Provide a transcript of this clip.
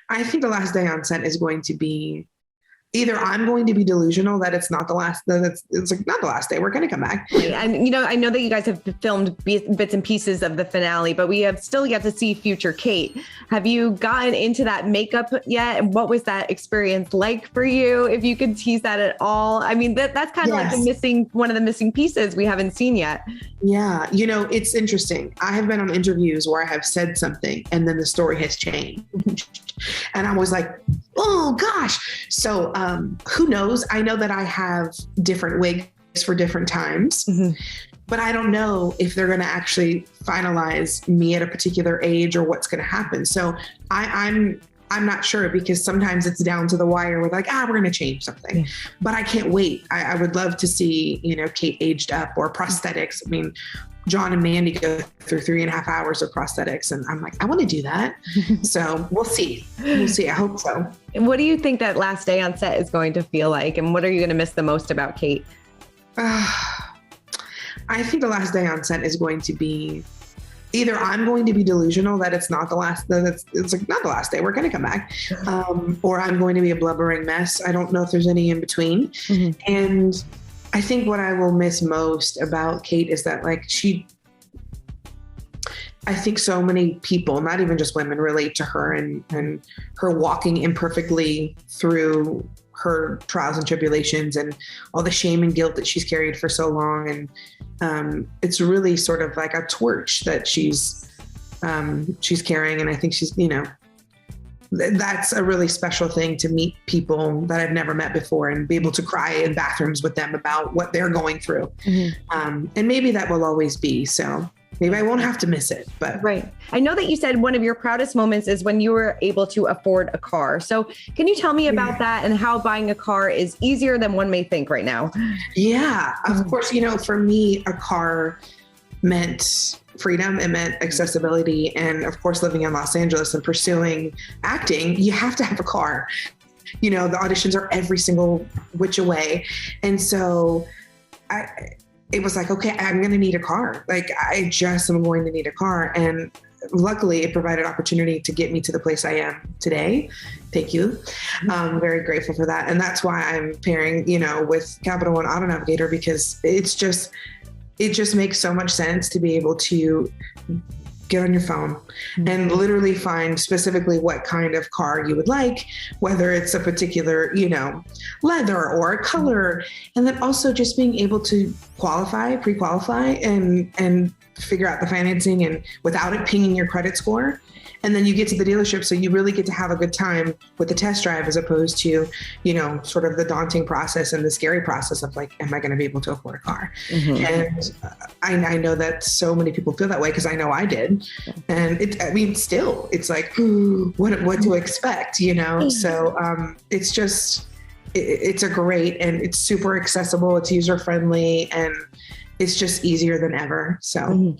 I think the last day on set is going to be either I'm going to be delusional that it's not the last, that it's like not the last day. We're going to come back. And, you know, I know that you guys have filmed bits and pieces of the finale, but we have still yet to see future Kate. Have you gotten into that makeup yet? And what was that experience like for you? If you could tease that at all. I mean, that's kind of like one of the missing pieces we haven't seen yet. Yeah. You know, it's interesting. I have been on interviews where I have said something and then the story has changed. And I was like, oh gosh. So who knows? I know that I have different wigs for different times, but I don't know if they're going to actually finalize me at a particular age or what's going to happen. So I'm not sure, because sometimes it's down to the wire with like, we're going to change something, but I can't wait. I would love to see, you know, Kate aged up or prosthetics. I mean, John and Mandy go through 3.5 hours of prosthetics. And I'm like, I want to do that. So we'll see. We'll see. I hope so. And what do you think that last day on set is going to feel like? And what are you going to miss the most about Kate? I think the last day on set is going to be either I'm going to be delusional that it's not the last, that it's like not the last day, we're going to come back. Or I'm going to be a blubbering mess. I don't know if there's any in between. And I think what I will miss most about Kate is that like I think so many people, not even just women, relate to her and her walking imperfectly through her trials and tribulations and all the shame and guilt that she's carried for so long. And it's really sort of like a torch that she's carrying. And I think she's, you know, that's a really special thing to meet people that I've never met before and be able to cry in bathrooms with them about what they're going through. And maybe that will always be. So maybe I won't have to miss it, but. Right. I know that you said one of your proudest moments is when you were able to afford a car. So can you tell me about that and how buying a car is easier than one may think right now? Yeah, of course. You know, for me, a car meant freedom. It meant accessibility. And of course, living in Los Angeles and pursuing acting, you have to have a car. You know, the auditions are every single which way. And so it was like, okay, I'm going to need a car. Like I just am going to need a car. And luckily it provided opportunity to get me to the place I am today. Thank you. I'm very grateful for that. And that's why I'm pairing, you know, with Capital One Auto Navigator, because it just makes so much sense to be able to get on your phone and literally find specifically what kind of car you would like, whether it's a particular, you know, leather or a color. And then also just being able to pre-qualify and figure out the financing and without it pinging your credit score. And then you get to the dealership. So you really get to have a good time with the test drive as opposed to, you know, sort of the daunting process and the scary process of like, am I going to be able to afford a car? And I know that so many people feel that way because I know I did. And still, it's like, what to expect, you know? So it's just, it's a great and it's super accessible. It's user friendly and it's just easier than ever. So.